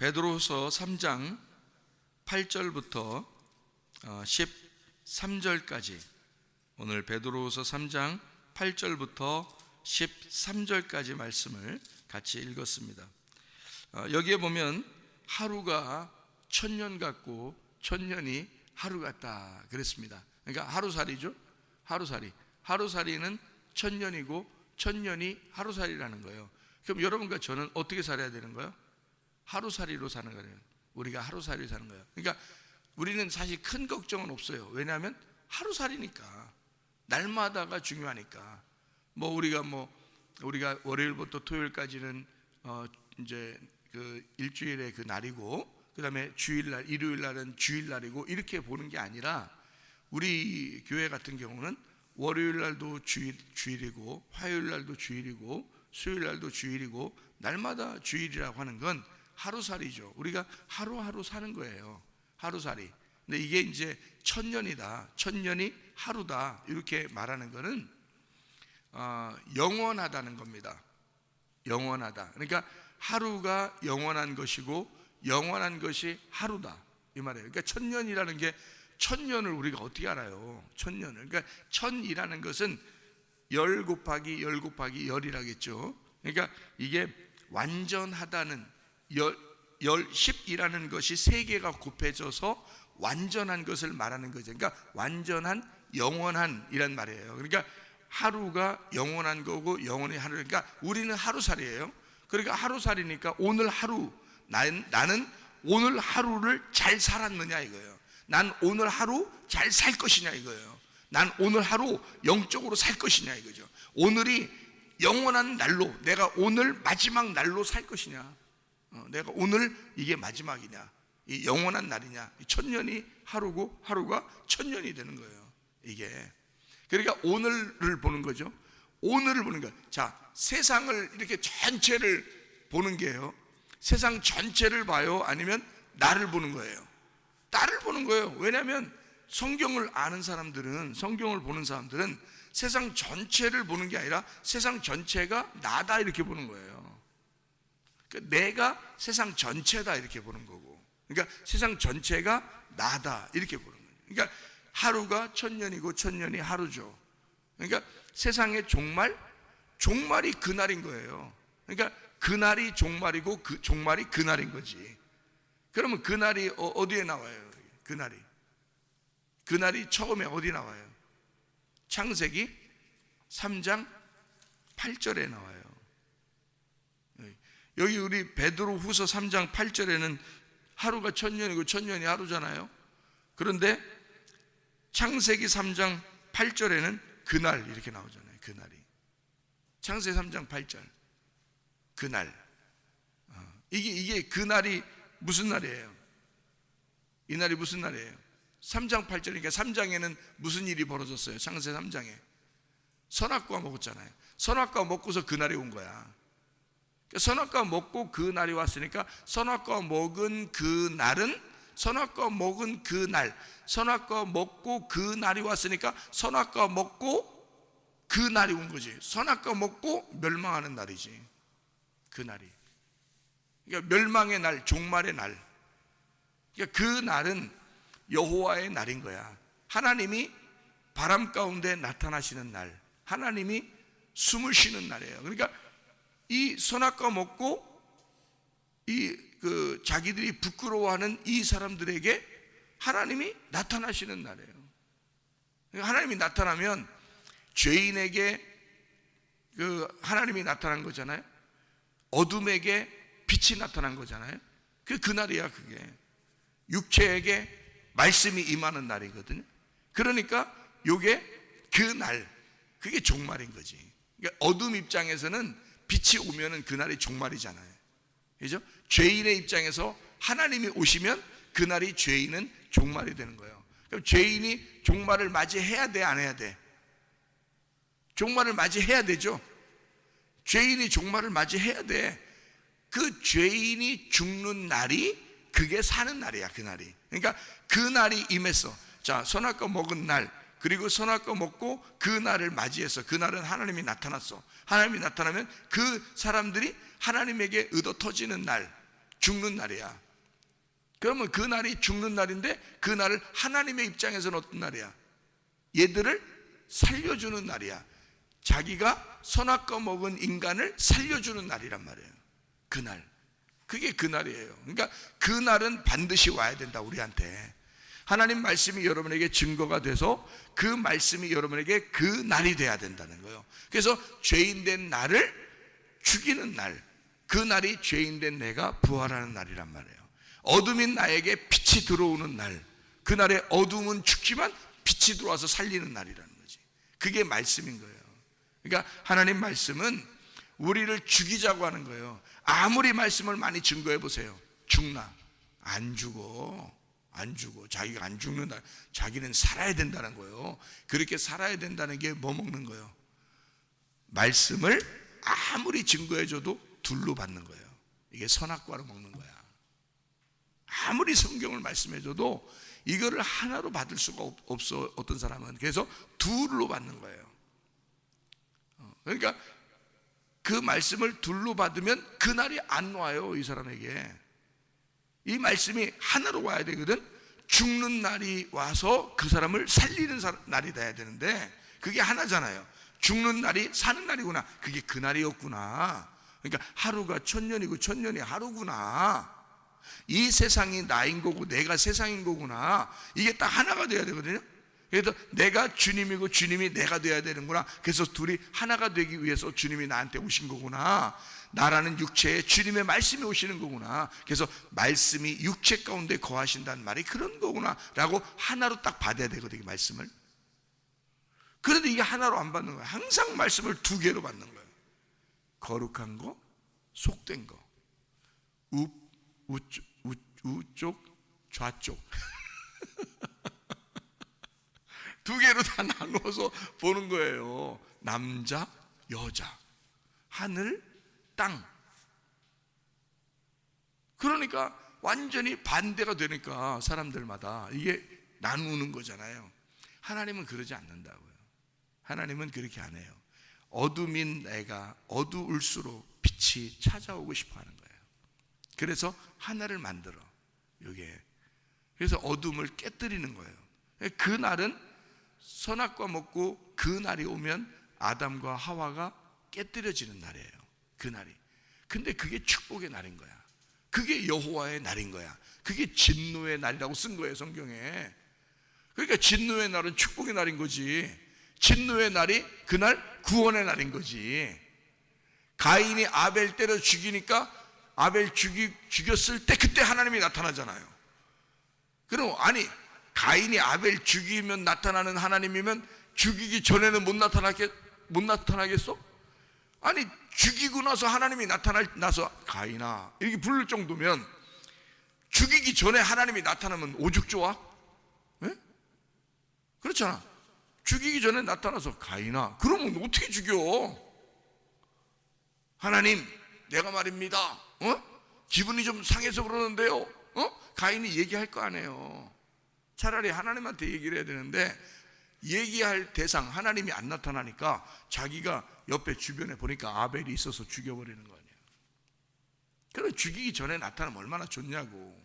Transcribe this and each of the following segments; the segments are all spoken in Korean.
베드로후서 3장 8절부터 13절까지, 오늘 베드로후서 3장 8절부터 13절까지 말씀을 같이 읽었습니다. 여기에 보면 하루가 천년 같고 천년이 하루 같다 그랬습니다. 그러니까 하루살이죠. 하루살이는 천년이고 천년이 하루살이라는 거예요. 그럼 여러분과 저는 어떻게 살아야 되는 거예요? 하루살이로 사는 거예요. 우리가 하루살이로 사는 거예요. 그러니까 우리는 사실 큰 걱정은 없어요. 왜냐하면 하루살이니까, 날마다가 중요하니까. 우리가 월요일부터 토요일까지는 이제 그 일주일의 그 날이고, 그 다음에 주일날, 일요일날은 주일날이고, 이렇게 보는 게 아니라, 우리 교회 같은 경우는 월요일날도 주일이고, 화요일날도 주일이고, 수요일날도 주일이고, 날마다 주일이라고 하는 건 하루살이죠. 우리가 하루하루 사는 거예요. 하루살이. 근데 이게 이제 천년이다, 천년이 하루다, 이렇게 말하는 거는 영원하다는 겁니다. 영원하다. 그러니까 하루가 영원한 것이고 영원한 것이 하루다, 이 말이에요. 그러니까 천년이라는 게, 천년을 우리가 어떻게 알아요? 천년을. 그러니까 천이라는 것은 열 곱하기 열 곱하기 열이라겠죠. 그러니까 이게 완전하다는, 10이라는 것이 세 개가 곱해져서 완전한 것을 말하는 거죠. 그러니까 완전한, 영원한 이란 말이에요. 그러니까 하루가 영원한 거고 영원히 하루. 그러니까 우리는 하루살이에요. 그러니까 하루살이니까 오늘 하루, 나는 오늘 하루를 잘 살았느냐 이거예요. 난 오늘 하루 잘 살 것이냐 이거예요. 난 오늘 하루 영적으로 살 것이냐 이거죠. 오늘이 영원한 날로, 내가 오늘 마지막 날로 살 것이냐, 내가 오늘 이게 마지막이냐, 이 영원한 날이냐. 천년이 하루고 하루가 천년이 되는 거예요, 이게. 그러니까 오늘을 보는 거죠. 오늘을 보는 거예요. 자, 세상을 이렇게 전체를 보는 게요, 세상 전체를 봐요, 아니면 나를 보는 거예요? 나를 보는 거예요. 왜냐하면 성경을 아는 사람들은, 성경을 보는 사람들은 세상 전체를 보는 게 아니라 세상 전체가 나다 이렇게 보는 거예요. 그러니까 내가 세상 전체다 이렇게 보는 거고, 그러니까 세상 전체가 나다 이렇게 보는 거예요. 그러니까 하루가 천년이고 천년이 하루죠. 그러니까 세상의 종말이 그날인 거예요. 그러니까 그날이 종말이고 그 종말이 그날인 거지. 그러면 그날이 어디에 나와요? 그날이 처음에 어디 나와요? 창세기 3장 8절에 나와요. 여기 우리 베드로후서 3장 8절에는 하루가 천년이고 천년이 하루잖아요. 그런데 창세기 3장 8절에는 그날 이렇게 나오잖아요. 그날이. 창세기 3장 8절. 그날. 이게 그날이 무슨 날이에요? 이 날이 무슨 날이에요? 3장 8절이니까 3장에는 무슨 일이 벌어졌어요? 창세기 3장에 선악과 먹었잖아요. 선악과 먹고서 그날이 온 거야. 선악과 먹고 그 날이 왔으니까, 선악과 먹은 그 날은, 선악과 먹은 그 날, 선악과 먹고 그 날이 왔으니까 선악과 먹고 그 날이 온 거지. 선악과 먹고 멸망하는 날이지, 그 날이. 그러니까 멸망의 날, 종말의 날. 그러니까 그 날은 여호와의 날인 거야. 하나님이 바람 가운데 나타나시는 날, 하나님이 숨을 쉬는 날이에요. 그러니까 이 선악과 먹고 자기들이 부끄러워하는 이 사람들에게 하나님이 나타나시는 날이에요. 그러니까 하나님이 나타나면 죄인에게 하나님이 나타난 거잖아요. 어둠에게 빛이 나타난 거잖아요. 그 날이야, 그게. 육체에게 말씀이 임하는 날이거든요. 그러니까 요게 그 날, 그게 종말인 거지. 그러니까 어둠 입장에서는 빛이 오면은 그날이 종말이잖아요. 그죠? 죄인의 입장에서 하나님이 오시면 그날이, 죄인은 종말이 되는 거예요. 그럼 죄인이 종말을 맞이해야 돼, 안 해야 돼? 종말을 맞이해야 되죠. 죄인이 종말을 맞이해야 돼. 그 죄인이 죽는 날이, 그게 사는 날이야, 그날이. 그러니까 그날이 임했어. 자, 선악과 먹은 날, 그리고 선악과 먹고 그 날을 맞이해서, 그날은 하나님이 나타났어. 하나님이 나타나면 그 사람들이 하나님에게 의도 터지는 날, 죽는 날이야. 그러면 그 날이 죽는 날인데 그 날을 하나님의 입장에서는 어떤 날이야? 얘들을 살려주는 날이야. 자기가 선악과 먹은 인간을 살려주는 날이란 말이에요. 그날. 그게 그 날이에요. 그러니까 그 날은 반드시 와야 된다, 우리한테. 하나님 말씀이 여러분에게 증거가 돼서 그 말씀이 여러분에게 그 날이 돼야 된다는 거예요. 그래서 죄인된 나를 죽이는 날, 그 날이 죄인된 내가 부활하는 날이란 말이에요. 어둠인 나에게 빛이 들어오는 날, 그날의 어둠은 죽지만 빛이 들어와서 살리는 날이라는 거지. 그게 말씀인 거예요. 그러니까 하나님 말씀은 우리를 죽이자고 하는 거예요. 아무리 말씀을 많이 증거해 보세요. 죽나? 안 죽어. 안 죽어. 자기가 안 죽는다. 자기는 살아야 된다는 거예요. 그렇게 살아야 된다는 게 뭐 먹는 거예요? 말씀을 아무리 증거해 줘도 둘로 받는 거예요. 이게 선악과로 먹는 거야. 아무리 성경을 말씀해 줘도 이거를 하나로 받을 수가 없어. 어떤 사람은. 그래서 둘로 받는 거예요. 그러니까 그 말씀을 둘로 받으면 그날이 안 와요, 이 사람에게. 이 말씀이 하나로 와야 되거든. 죽는 날이 와서 그 사람을 살리는 날이 돼야 되는데 그게 하나잖아요. 죽는 날이 사는 날이구나. 그게 그 날이었구나. 그러니까 하루가 천년이고 천년이 하루구나. 이 세상이 나인 거고 내가 세상인 거구나. 이게 딱 하나가 돼야 되거든요. 그래서 내가 주님이고 주님이 내가 돼야 되는구나. 그래서 둘이 하나가 되기 위해서 주님이 나한테 오신 거구나. 나라는 육체에 주님의 말씀이 오시는 거구나. 그래서 말씀이 육체 가운데 거하신다는 말이 그런 거구나 라고 하나로 딱 받아야 되거든요, 말씀을. 그래도 이게 하나로 안 받는 거예요. 항상 말씀을 두 개로 받는 거예요. 거룩한 거, 속된 거. 우쪽, 좌쪽. 두 개로 다 나누어서 보는 거예요. 남자, 여자, 하늘, 땅. 그러니까 완전히 반대가 되니까 사람들마다 이게 나누는 거잖아요. 하나님은 그러지 않는다고요. 하나님은 그렇게 안 해요. 어둠인 내가 어두울수록 빛이 찾아오고 싶어 하는 거예요. 그래서 하나를 만들어. 이게. 그래서 어둠을 깨뜨리는 거예요. 그 날은 선악과 먹고 그 날이 오면 아담과 하와가 깨뜨려지는 날이에요. 그 날이. 근데 그게 축복의 날인 거야. 그게 여호와의 날인 거야. 그게 진노의 날이라고 쓴 거예요, 성경에. 그러니까 진노의 날은 축복의 날인 거지. 진노의 날이 그날 구원의 날인 거지. 가인이 아벨 때려 죽이니까 아벨 죽였을 때 그때 하나님이 나타나잖아요. 그럼 아니 가인이 아벨 죽이면 나타나는 하나님이면 죽이기 전에는 못 나타나겠어? 아니 죽이고 나서 하나님이 나타나서 가인아 이렇게 부를 정도면 죽이기 전에 하나님이 나타나면 오죽 좋아? 네? 그렇잖아. 죽이기 전에 나타나서 가인아 그러면 어떻게 죽여? 하나님 내가 말입니다 기분이 좀 상해서 그러는데요 가인이 얘기할 거 아니에요. 차라리 하나님한테 얘기를 해야 되는데 얘기할 대상 하나님이 안 나타나니까 자기가 옆에 주변에 보니까 아벨이 있어서 죽여버리는 거 아니에요. 그래 죽이기 전에 나타나면 얼마나 좋냐고.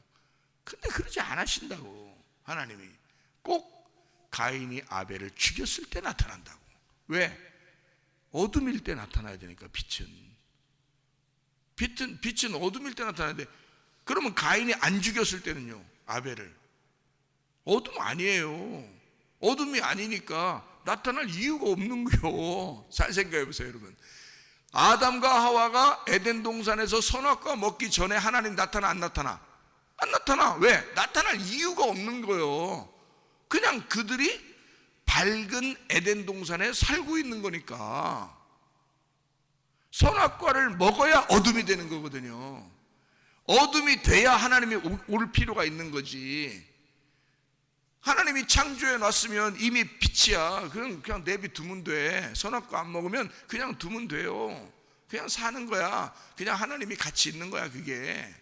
근데 그러지 않으신다고. 하나님이 꼭 가인이 아벨을 죽였을 때 나타난다고. 왜? 어둠일 때 나타나야 되니까. 빛은 어둠일 때 나타나야 돼. 그러면 가인이 안 죽였을 때는요 아벨을 어둠 아니에요. 어둠이 아니니까 나타날 이유가 없는 거요. 잘 생각해 보세요 여러분. 아담과 하와가 에덴 동산에서 선악과 먹기 전에 하나님 나타나 안 나타나? 안 나타나. 왜? 나타날 이유가 없는 거예요. 그냥 그들이 밝은 에덴 동산에 살고 있는 거니까. 선악과를 먹어야 어둠이 되는 거거든요. 어둠이 돼야 하나님이 올 필요가 있는 거지. 하나님이 창조해 놨으면 이미 빛이야. 그냥 내비두면 돼. 선악과 안 먹으면 그냥 두면 돼요. 그냥 사는 거야. 그냥 하나님이 같이 있는 거야 그게.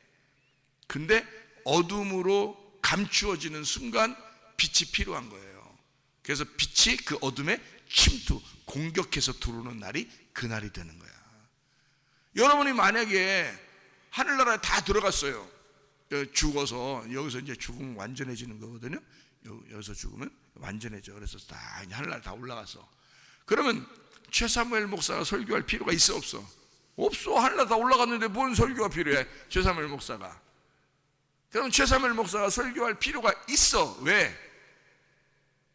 근데 어둠으로 감추어지는 순간 빛이 필요한 거예요. 그래서 빛이 그 어둠에 침투, 공격해서 들어오는 날이 그날이 되는 거야. 여러분이 만약에 하늘나라에 다 들어갔어요. 죽어서 여기서 이제 죽으면 완전해지는 거거든요. 여기서 죽으면 완전해져. 그래서 다 이제 하늘나라 다 올라갔어. 그러면 최사무엘 목사가 설교할 필요가 있어 없어? 없어. 하늘나라 다 올라갔는데 뭔 설교가 필요해? 최사무엘 목사가. 그럼 최사무엘 목사가 설교할 필요가 있어. 왜?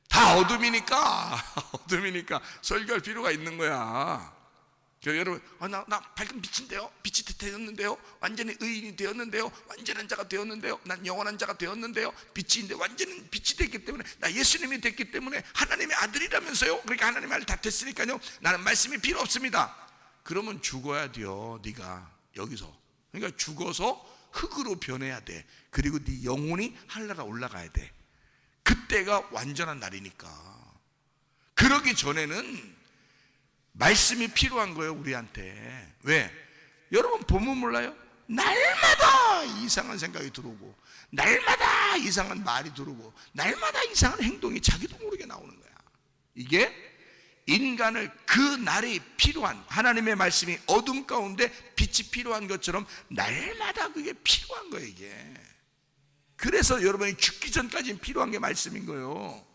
다 어둠이니까. 어둠이니까 설교할 필요가 있는 거야. 여러분, 나 밝은 빛인데요, 빛이 되었는데요, 완전히 의인이 되었는데요, 완전한 자가 되었는데요, 난 영원한 자가 되었는데요, 빛인데 완전히 빛이 됐기 때문에, 나 예수님이 됐기 때문에 하나님의 아들이라면서요. 그러니까 하나님의 아들 다 됐으니까요, 나는 말씀이 필요 없습니다. 그러면 죽어야 돼요. 네가 여기서. 그러니까 죽어서 흙으로 변해야 돼. 그리고 네 영혼이 하늘나라 올라가야 돼. 그때가 완전한 날이니까. 그러기 전에는 말씀이 필요한 거예요, 우리한테. 왜? 여러분 보면 몰라요? 날마다 이상한 생각이 들어오고, 날마다 이상한 말이 들어오고, 날마다 이상한 행동이 자기도 모르게 나오는 거야. 이게 인간을 그 날이 필요한, 하나님의 말씀이 어둠 가운데 빛이 필요한 것처럼 날마다 그게 필요한 거예요, 이게. 그래서 여러분이 죽기 전까지는 필요한 게 말씀인 거예요.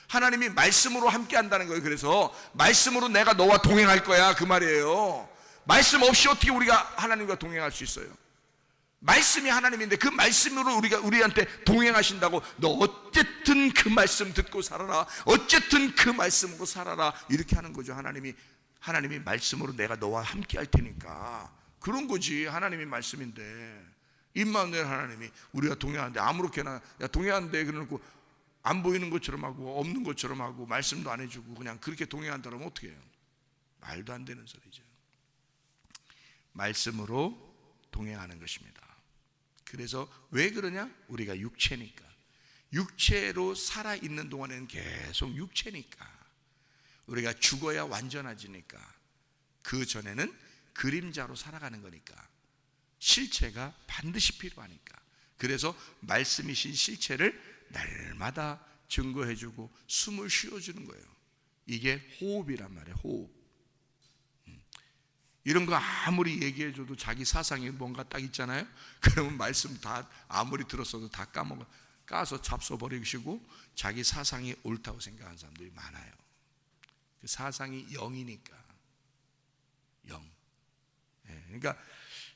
하나님이 말씀으로 함께 한다는 거예요. 그래서 말씀으로 내가 너와 동행할 거야, 그 말이에요. 말씀 없이 어떻게 우리가 하나님과 동행할 수 있어요? 말씀이 하나님인데 그 말씀으로 우리한테 동행하신다고, 너 어쨌든 그 말씀 듣고 살아라, 어쨌든 그 말씀으로 살아라, 이렇게 하는 거죠. 하나님이 말씀으로 내가 너와 함께 할 테니까. 그런 거지. 하나님이 말씀인데, 임마누엘 하나님이 우리가 동행하는데 아무렇게나 야 동행하는데 그러고 안 보이는 것처럼 하고 없는 것처럼 하고 말씀도 안 해주고 그냥 그렇게 동행한다면 어떻게 해요? 말도 안 되는 소리죠. 말씀으로 동행하는 것입니다. 그래서 왜 그러냐? 우리가 육체니까. 육체로 살아있는 동안에는 계속 육체니까. 우리가 죽어야 완전해지니까. 그 전에는 그림자로 살아가는 거니까. 실체가 반드시 필요하니까. 그래서 말씀이신 실체를 날마다 증거해주고 숨을 쉬어주는 거예요. 이게 호흡이란 말이에요. 호흡. 이런 거 아무리 얘기해줘도 자기 사상이 뭔가 딱 있잖아요. 그러면 말씀 다 아무리 들었어도 다 까서 잡숴버리시고 자기 사상이 옳다고 생각하는 사람들이 많아요. 그 사상이 영이니까. 영. 그러니까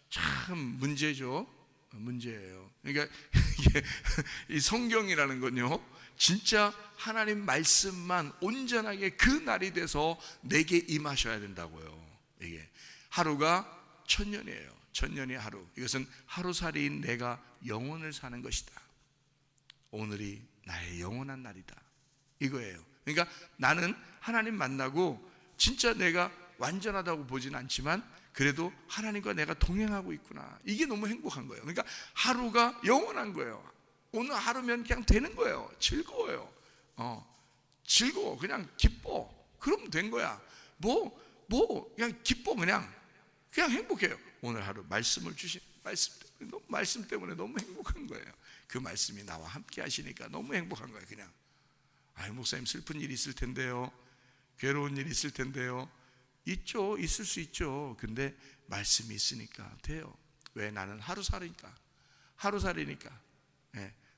참 문제죠. 문제예요. 그러니까 이게 이 성경이라는 건요, 진짜 하나님 말씀만 온전하게 그 날이 돼서 내게 임하셔야 된다고요. 이게 하루가 천년이에요. 천년이 하루. 이것은 하루살이인 내가 영혼을 사는 것이다. 오늘이 나의 영원한 날이다, 이거예요. 그러니까 나는 하나님 만나고 진짜 내가 완전하다고 보진 않지만 그래도 하나님과 내가 동행하고 있구나, 이게 너무 행복한 거예요. 그러니까 하루가 영원한 거예요. 오늘 하루면 그냥 되는 거예요. 즐거워요. 즐거워. 그냥 기뻐. 그러면 된 거야. 그냥 기뻐. 그냥 행복해요. 오늘 하루 말씀을 주신 말씀 때문에 너무 행복한 거예요. 그 말씀이 나와 함께 하시니까 너무 행복한 거예요. 그냥 목사님 슬픈 일이 있을 텐데요, 괴로운 일이 있을 텐데요. 있죠. 있을 수 있죠. 근데 말씀이 있으니까 돼요. 왜? 나는 하루살이니까.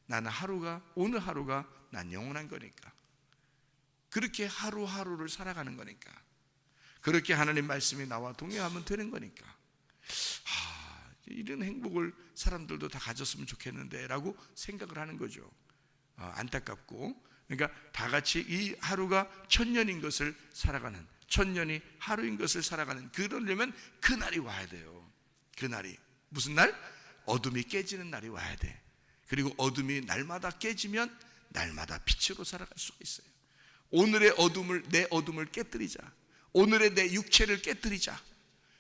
나는 오늘 하루가 난 영원한 거니까. 그렇게 하루하루를 살아가는 거니까. 그렇게 하나님 말씀이 나와 동행하면 되는 거니까. 이런 행복을 사람들도 다 가졌으면 좋겠는데 라고 생각을 하는 거죠. 안타깝고. 그러니까 다 같이 이 하루가 천년인 것을 살아가는, 천년이 하루인 것을 살아가는, 그러려면 그날이 와야 돼요. 그날이 무슨 날? 어둠이 깨지는 날이 와야 돼. 그리고 어둠이 날마다 깨지면 날마다 빛으로 살아갈 수가 있어요. 오늘의 내 어둠을 깨뜨리자. 오늘의 내 육체를 깨뜨리자.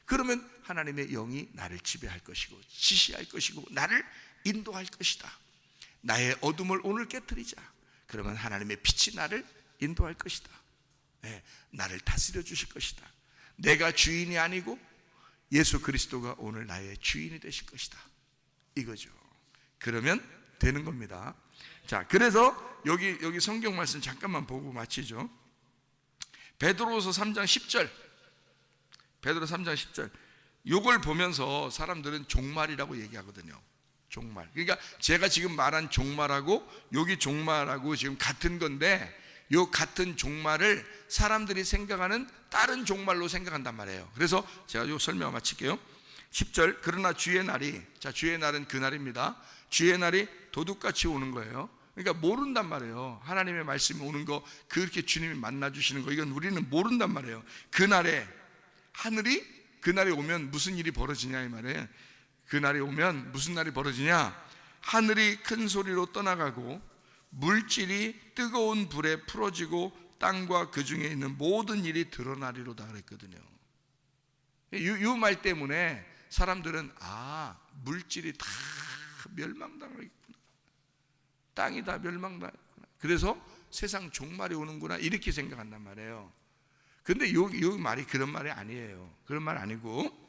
그러면 하나님의 영이 나를 지배할 것이고 지시할 것이고 나를 인도할 것이다. 나의 어둠을 오늘 깨뜨리자. 그러면 하나님의 빛이 나를 인도할 것이다. 나를 다스려 주실 것이다. 내가 주인이 아니고 예수 그리스도가 오늘 나의 주인이 되실 것이다, 이거죠. 그러면 되는 겁니다. 자, 그래서 여기 성경 말씀 잠깐만 보고 마치죠. 베드로서 3장 10절. 베드로 3장 10절. 요걸 보면서 사람들은 종말이라고 얘기하거든요. 종말. 그러니까 제가 지금 말한 종말하고 여기 종말하고 지금 같은 건데, 요 같은 종말을 사람들이 생각하는 다른 종말로 생각한단 말이에요. 그래서 제가 요 설명 마칠게요. 10절, 그러나 주의 날이, 자, 주의 날은 그 날입니다. 주의 날이 도둑같이 오는 거예요. 그러니까 모른단 말이에요. 하나님의 말씀이 오는 거, 그렇게 주님이 만나주시는 거, 이건 우리는 모른단 말이에요. 그날에 하늘이, 그날이 오면 무슨 일이 벌어지냐 이 말이에요. 그날이 오면 무슨 날이 벌어지냐? 하늘이 큰 소리로 떠나가고 물질이 뜨거운 불에 풀어지고 땅과 그 중에 있는 모든 일이 드러나리로다 그랬거든요. 이 말 때문에 사람들은 물질이 다 멸망당하겠구나, 땅이 다 멸망당하겠구나, 그래서 세상 종말이 오는구나, 이렇게 생각한단 말이에요. 근데 요 말이 그런 말이 아니에요. 그런 말 아니고,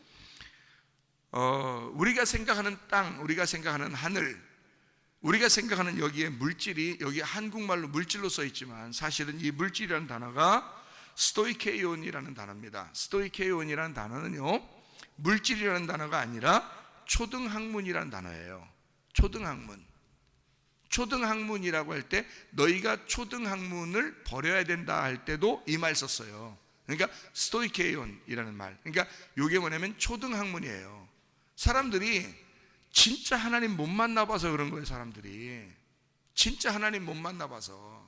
우리가 생각하는 땅, 우리가 생각하는 하늘, 우리가 생각하는 여기에 물질이, 여기 한국말로 물질로 써 있지만 사실은 이 물질이라는 단어가 스토이케이온이라는 단어입니다. 스토이케이온이라는 단어는요, 물질이라는 단어가 아니라 초등학문이라는 단어예요. 초등학문. 초등학문이라고 할 때 너희가 초등학문을 버려야 된다 할 때도 이 말 썼어요. 그러니까 스토이케이온이라는 말. 그러니까 이게 뭐냐면 초등학문이에요. 사람들이 진짜 하나님 못 만나봐서 그런 거예요. 사람들이 진짜 하나님 못 만나봐서.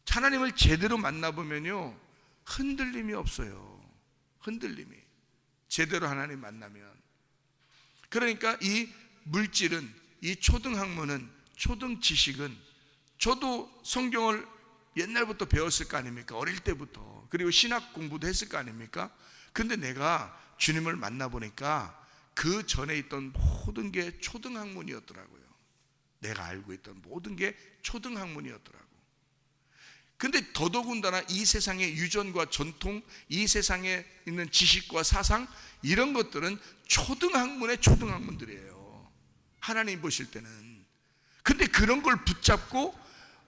하나님을 제대로 만나보면요, 흔들림이 없어요. 흔들림이. 제대로 하나님 만나면. 그러니까 이 물질은, 이 초등학문은, 초등 지식은, 저도 성경을 옛날부터 배웠을 거 아닙니까? 어릴 때부터. 그리고 신학 공부도 했을 거 아닙니까? 근데 내가 주님을 만나보니까 그 전에 있던 모든 게 초등학문이었더라고요. 내가 알고 있던 모든 게 초등학문이었더라고. 근데 더더군다나 이 세상의 유전과 전통, 이 세상에 있는 지식과 사상, 이런 것들은 초등학문의 초등학문들이에요, 하나님 보실 때는. 근데 그런 걸 붙잡고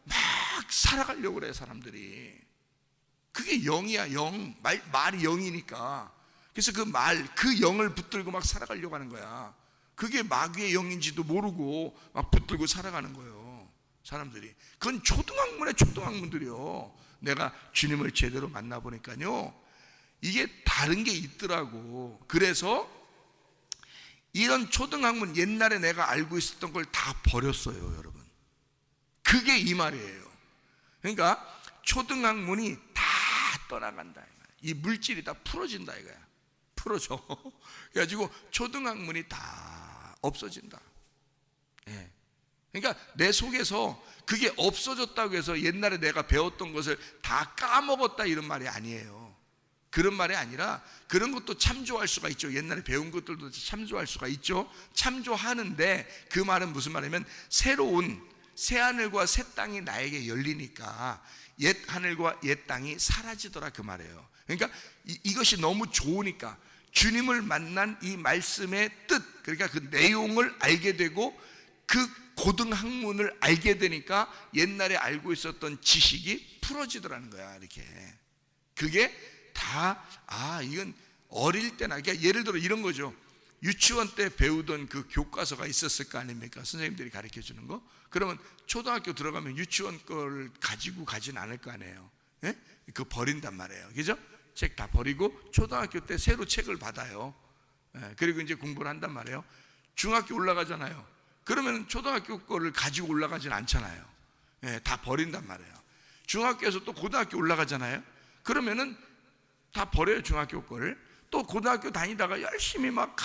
막 살아가려고 그래요, 사람들이. 그게 영이야, 영. 말이 영이니까. 그래서 그 영을 붙들고 막 살아가려고 하는 거야. 그게 마귀의 영인지도 모르고 막 붙들고 살아가는 거예요, 사람들이. 그건 초등학문의 초등학문들이요. 내가 주님을 제대로 만나보니까요, 이게 다른 게 있더라고. 그래서 이런 초등학문, 옛날에 내가 알고 있었던 걸 다 버렸어요, 여러분. 그게 이 말이에요. 그러니까 초등학문이 다 떠나간다, 이 물질이 다 풀어진다 이거야. 풀어져. 그래가지고 초등학문이 다 없어진다. 예. 그러니까 내 속에서 그게 없어졌다고 해서 옛날에 내가 배웠던 것을 다 까먹었다, 이런 말이 아니에요. 그런 말이 아니라, 그런 것도 참조할 수가 있죠. 옛날에 배운 것들도 참조할 수가 있죠. 참조하는데, 그 말은 무슨 말이냐면, 새로운 새하늘과 새 땅이 나에게 열리니까 옛 하늘과 옛 땅이 사라지더라, 그 말이에요. 그러니까 이것이 너무 좋으니까 주님을 만난 이 말씀의 뜻, 그러니까 그 내용을 알게 되고 그 고등학문을 알게 되니까 옛날에 알고 있었던 지식이 풀어지더라는 거야, 이렇게. 그게 다, 이건 어릴 때나, 그러니까 예를 들어 이런 거죠. 유치원 때 배우던 그 교과서가 있었을 거 아닙니까? 선생님들이 가르쳐 주는 거. 그러면 초등학교 들어가면 유치원 걸 가지고 가진 않을 거 아니에요. 예? 그거 버린단 말이에요. 그죠? 책 다 버리고 초등학교 때 새로 책을 받아요. 예, 그리고 이제 공부를 한단 말이에요. 중학교 올라가잖아요. 그러면 초등학교 거를 가지고 올라가진 않잖아요. 예, 다 버린단 말이에요. 중학교에서 또 고등학교 올라가잖아요. 그러면은 다 버려요, 중학교 거를. 또 고등학교 다니다가 열심히 막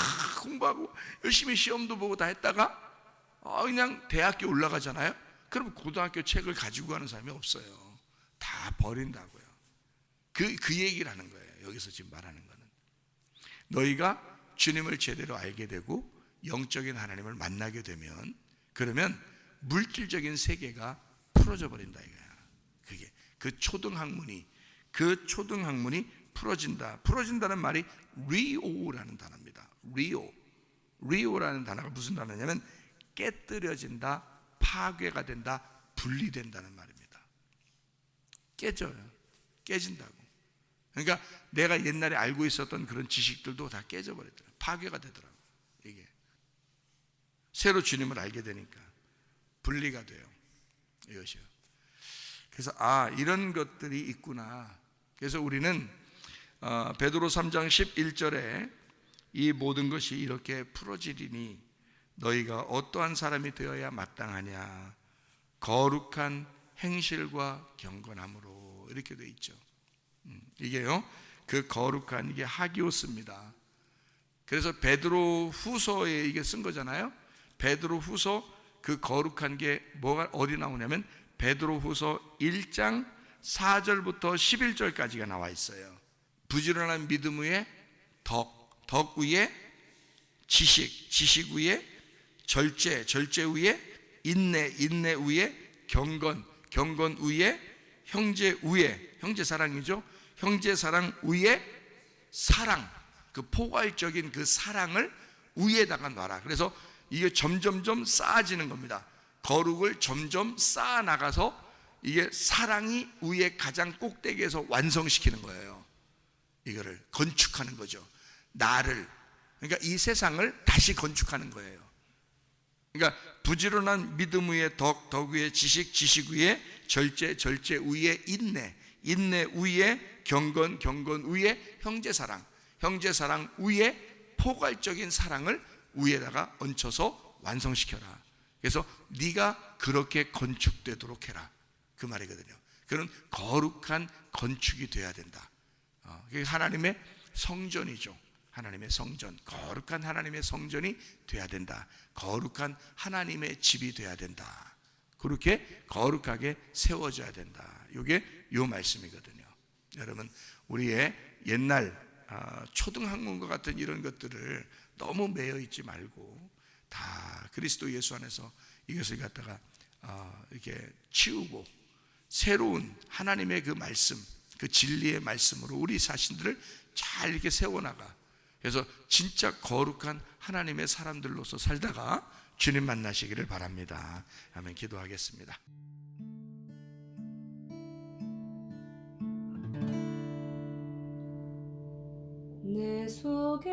공부하고 열심히 시험도 보고 다 했다가 그냥 대학교 올라가잖아요. 그럼 고등학교 책을 가지고 가는 사람이 없어요. 다 버린다고요. 그 얘기를 하는 거예요, 여기서 지금 말하는 거는. 너희가 주님을 제대로 알게 되고 영적인 하나님을 만나게 되면, 그러면 물질적인 세계가 풀어져 버린다 이거야. 그게 그 초등학문이 풀어진다. 풀어진다는 말이 리오라는 단어입니다. 리오라는 단어가 무슨 단어냐면 깨뜨려진다, 파괴가 된다, 분리된다는 말입니다. 깨져요. 깨진다고. 그러니까 내가 옛날에 알고 있었던 그런 지식들도 다 깨져버리더라고요. 파괴가 되더라고요. 이게 새로 주님을 알게 되니까 분리가 돼요. 이것이요. 그래서 이런 것들이 있구나. 그래서 우리는 베드로 3장 11절에 이 모든 것이 이렇게 풀어지리니 너희가 어떠한 사람이 되어야 마땅하냐, 거룩한 행실과 경건함으로, 이렇게 돼 있죠. 이게요, 그 거룩한, 이게 하기오스입니다. 그래서 베드로 후서에 이게 쓴 거잖아요. 베드로 후서, 그 거룩한 게 뭐가 어디 나오냐면 베드로 후서 1장 4절부터 11절까지가 나와 있어요. 부지런한 믿음 위에 덕 위에 지식 위에 절제 위에 인내 위에 경건 위에 형제 위에, 형제 사랑이죠. 형제 사랑 위에 사랑, 그 포괄적인 그 사랑을 위에다가 놔라. 그래서 이게 점점점 쌓아지는 겁니다. 거룩을 점점 쌓아 나가서 이게 사랑이 위에 가장 꼭대기에서 완성시키는 거예요. 이거를 건축하는 거죠. 나를, 그러니까 이 세상을 다시 건축하는 거예요. 그러니까 부지런한 믿음 위에 덕 위에 지식 위에 절제 위에 인내 위에 경건 위에 형제사랑 위에 포괄적인 사랑을 위에다가 얹혀서 완성시켜라. 그래서 네가 그렇게 건축되도록 해라, 그 말이거든요. 그런 거룩한 건축이 돼야 된다. 그게 하나님의 성전이죠. 하나님의 성전, 거룩한 하나님의 성전이 돼야 된다. 거룩한 하나님의 집이 돼야 된다. 그렇게 거룩하게 세워져야 된다. 이게 요 말씀이거든요. 여러분, 우리의 옛날 초등학문과 같은 이런 것들을 너무 매여 있지 말고 다 그리스도 예수 안에서 이것을 갖다가 이렇게 치우고 새로운 하나님의 그 말씀, 그 진리의 말씀으로 우리 자신들을 잘 이렇게 세워나가. 그래서 진짜 거룩한 하나님의 사람들로서 살다가 주님 만나시기를 바랍니다. 아멘. 기도하겠습니다. 내 속에